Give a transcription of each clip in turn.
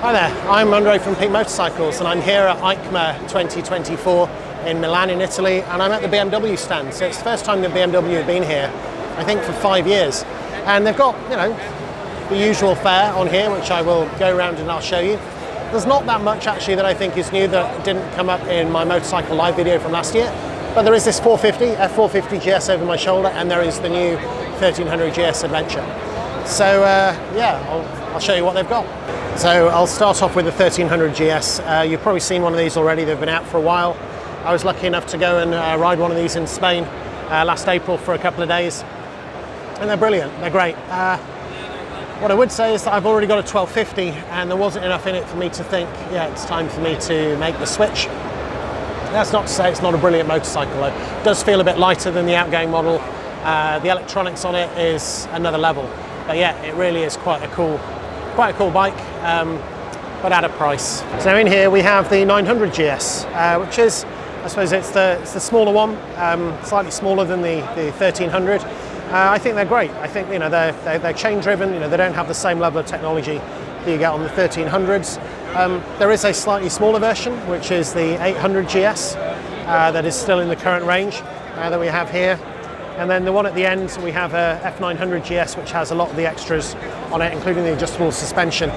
Hi there, I'm Andre from Peak Motorcycles and I'm here at Eicma 2024 in Milan in Italy, and I'm at the BMW stand. So it's the first time that BMW have been here, I think for 5 years. And they've got, the usual fare on here, which I will go around and I'll show you. There's not that much actually that I think is new that didn't come up in my motorcycle live video from last year. But there is this F450 GS over my shoulder, and there is the new 1300 GS Adventure. So I'll show you what they've got. So I'll start off with the 1300 GS. You've probably seen one of these already. They've been out for a while. I was lucky enough to go and ride one of these in Spain last April for a couple of days, and they're brilliant. They're great. What I would say is that I've already got a 1250, and there wasn't enough in it for me to think, yeah, it's time for me to make the switch. That's not to say it's not a brilliant motorcycle though. It does feel a bit lighter than the outgoing model. The electronics on it is another level. But yeah, it really is quite a cool bike, but at a price. So in here we have the 900 GS, which is, I suppose it's the smaller one, slightly smaller than the 1300. I think they're great. I think they're chain driven. They don't have the same level of technology that you get on the 1300s. There is a slightly smaller version, which is the 800 GS, that is still in the current range that we have here. And then the one at the end, we have a F900 GS, which has a lot of the extras on it, including the adjustable suspension.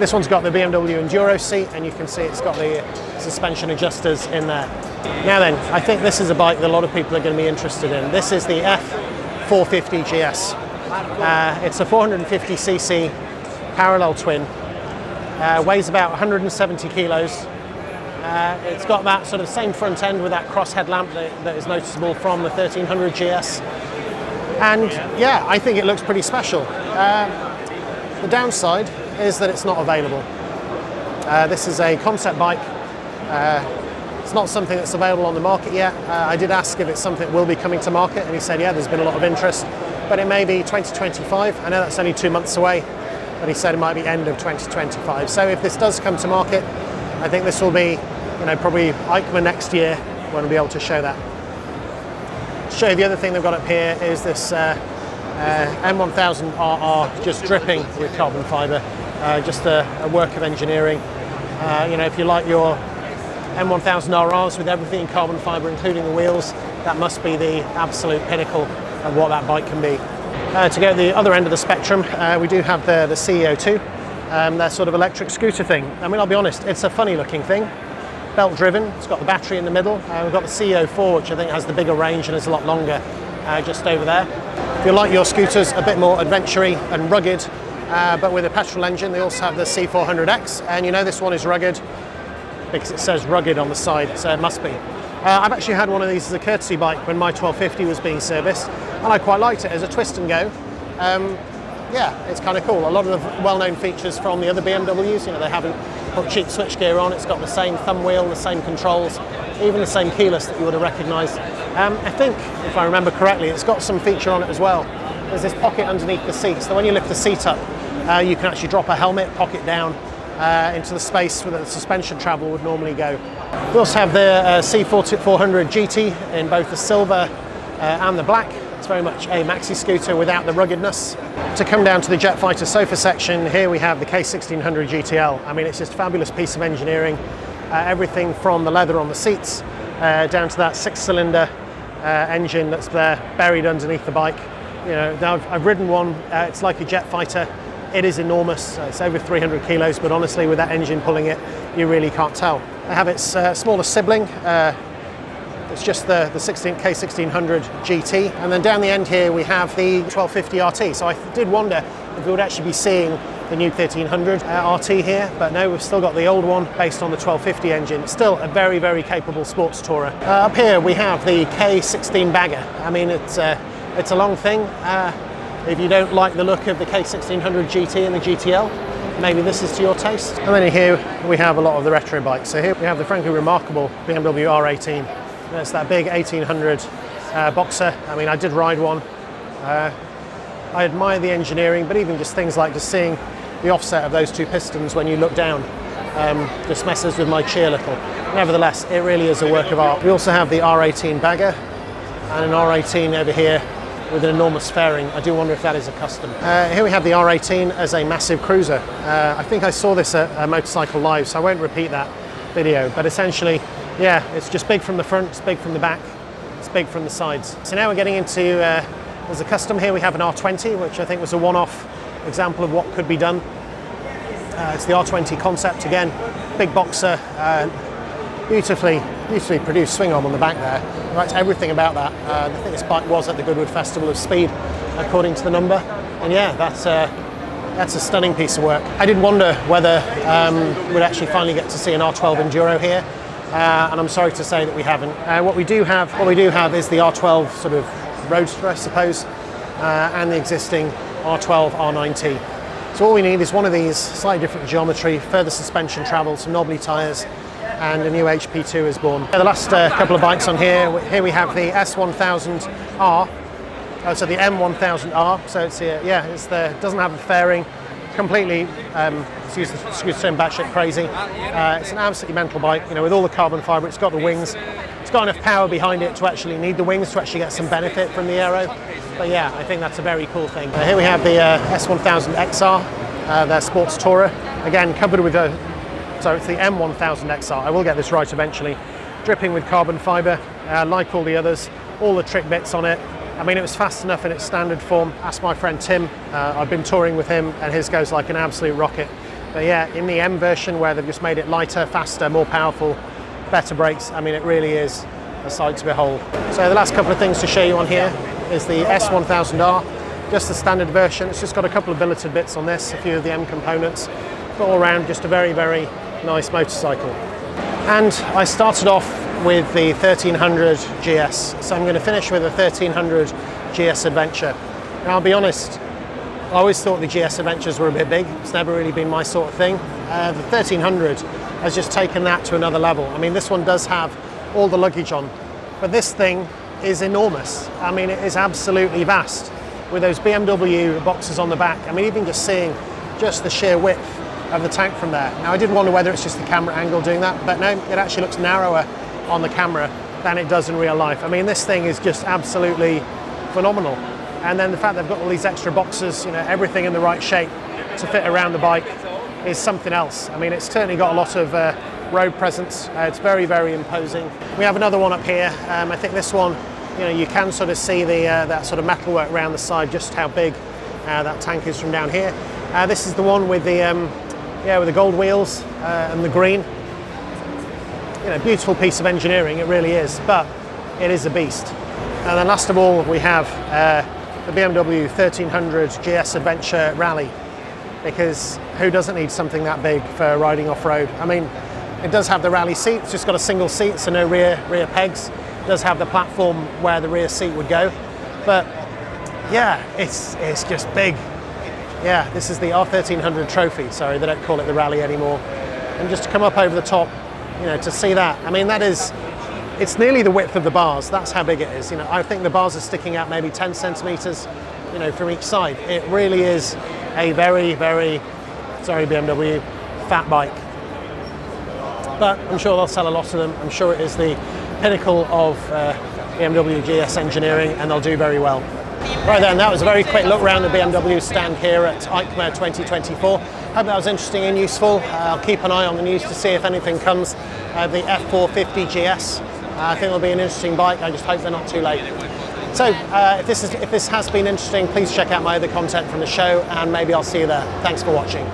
This one's got the BMW Enduro seat, and you can see it's got the suspension adjusters in there. Now then, I think this is a bike that a lot of people are going to be interested in. This is the F450 GS. It's a 450cc parallel twin, weighs about 170 kilos. It's got that sort of same front end with that cross headlamp that is noticeable from the 1300 GS. And yeah, I think it looks pretty special. The downside is that it's not available. This is a concept bike. It's not something that's available on the market yet. I did ask if it's something that will be coming to market, and he said, yeah, there's been a lot of interest, but it may be 2025. I know that's only 2 months away, but he said it might be end of 2025. So if this does come to market, I think this will be, probably Eicma next year when we'll be able to show that. To show you the other thing they've got up here is this M1000 RR, just dripping with carbon fibre, just a work of engineering. If you like your M1000 RRs with everything in carbon fibre, including the wheels, that must be the absolute pinnacle of what that bike can be. To go to the other end of the spectrum, we do have the CEO2. Their sort of electric scooter thing. I mean, I'll be honest, it's a funny looking thing. Belt driven, it's got the battery in the middle. We've got the CEO4, which I think has the bigger range and is a lot longer, just over there. If you like your scooters a bit more adventure-y and rugged, but with a petrol engine, they also have the C400X, and this one is rugged because it says rugged on the side, so it must be. I've actually had one of these as a courtesy bike when my 1250 was being serviced, and I quite liked it as a twist and go. Yeah, it's kind of cool. A lot of the well-known features from the other BMWs, they haven't put cheap switchgear on. It's got the same thumb wheel, the same controls, even the same keyless that you would have recognised. I think, if I remember correctly, it's got some feature on it as well. There's this pocket underneath the seat, so when you lift the seat up, you can actually drop a helmet, pocket down into the space where the suspension travel would normally go. We also have the C400 GT in both the silver and the black. It's very much a maxi scooter without the ruggedness. To come down to the Jet Fighter sofa section, here we have the K1600 GTL. I mean, it's just a fabulous piece of engineering. Everything from the leather on the seats down to that 6-cylinder engine that's there buried underneath the bike. Now I've ridden one. It's like a Jet Fighter. It is enormous. It's over 300 kilos, but honestly, with that engine pulling it, you really can't tell. They have its smaller sibling. It's just the K1600 GT. And then down the end here, we have the 1250 RT. So I did wonder if we would actually be seeing the new 1300 RT here, but no, we've still got the old one based on the 1250 engine. Still a very, very capable sports tourer. Up here, we have the K16 bagger. I mean, it's a long thing. If you don't like the look of the K1600 GT and the GTL, maybe this is to your taste. And then here we have a lot of the retro bikes. So here we have the frankly remarkable BMW R18. It's that big 1800 boxer. I mean, I did ride one. I admire the engineering, but even just things like just seeing the offset of those two pistons when you look down just messes with my chi a little. Nevertheless, it really is a work of art. We also have the R18 bagger and an R18 over here with an enormous fairing. I do wonder if that is a custom. Here we have the R18 as a massive cruiser. I think I saw this at Motorcycle Live, so I won't repeat that video, but essentially, yeah, it's just big from the front, it's big from the back, it's big from the sides. So now we're getting into, there's a custom here. We have an R20, which I think was a one-off example of what could be done. It's the R20 Concept again, big boxer, beautifully produced swing arm on the back there. In fact, everything about that. I think this bike was at the Goodwood Festival of Speed, according to the number. And yeah, that's a stunning piece of work. I did wonder whether we'd actually finally get to see an R12 Enduro here, and I'm sorry to say that we haven't. What we do have is the R12 sort of Roadster, I suppose, and the existing R12 R9T. So all we need is one of these, slightly different geometry, further suspension travel, some knobbly tyres, and a new HP2 is born. The last couple of bikes on here we have the S1000R, so the M1000 RR. So it's doesn't have a fairing, completely excuse the term, batshit crazy. It's an absolutely mental bike, you know, with all the carbon fibre. It's got the wings, it's got enough power behind it to actually need the wings to actually get some benefit from the aero. But yeah, I think that's a very cool thing. Here we have the S1000 XR, their sports tourer, again covered with a. So it's the M1000 XR. I will get this right eventually. Dripping with carbon fibre, like all the others, all the trick bits on it. I mean, it was fast enough in its standard form. Ask my friend Tim. I've been touring with him, and his goes like an absolute rocket. But yeah, in the M version, where they've just made it lighter, faster, more powerful, better brakes, I mean, it really is a sight to behold. So the last couple of things to show you on here is the S1000R, just the standard version. It's just got a couple of billeted bits on this, a few of the M components, but all around just a very, very nice motorcycle. And I started off with the 1300 GS, so I'm going to finish with a 1300 GS Adventure. Now I'll be honest, I always thought the GS Adventures were a bit big. It's never really been my sort of thing. The 1300 has just taken that to another level. I mean, this one does have all the luggage on, but this thing is enormous. I mean, it is absolutely vast with those BMW boxes on the back. I mean, even just seeing just the sheer width of the tank from there. Now I did wonder whether it's just the camera angle doing that, but no, it actually looks narrower on the camera than it does in real life. I mean, this thing is just absolutely phenomenal. And then the fact they've got all these extra boxes, you know, everything in the right shape to fit around the bike is something else. I mean, it's certainly got a lot of road presence. It's very, very imposing. We have another one up here. I think this one, you know, you can sort of see the that sort of metalwork around the side, just how big that tank is from down here. This is the one with the with the gold wheels and the green. You know, beautiful piece of engineering, it really is, but it is a beast. And then last of all, we have the BMW 1300 GS Adventure Rally, because who doesn't need something that big for riding off-road? I mean, it does have the rally seat, it's just got a single seat, so no rear pegs. It does have the platform where the rear seat would go, but yeah, it's just big. Yeah, this is the R1300 trophy. Sorry, they don't call it the rally anymore. And just to come up over the top, you know, to see that. I mean, it's nearly the width of the bars. That's how big it is. You know, I think the bars are sticking out maybe 10 centimeters, you know, from each side. It really is a very, very, sorry BMW, fat bike. But I'm sure they'll sell a lot of them. I'm sure it is the pinnacle of BMW GS engineering, and they'll do very well. Right then, that was a very quick look around the BMW stand here at Eicma 2024. Hope that was interesting and useful. I'll keep an eye on the news to see if anything comes. The F450 GS. I think it'll be an interesting bike. I just hope they're not too late. So if this has been interesting, please check out my other content from the show, and maybe I'll see you there. Thanks for watching.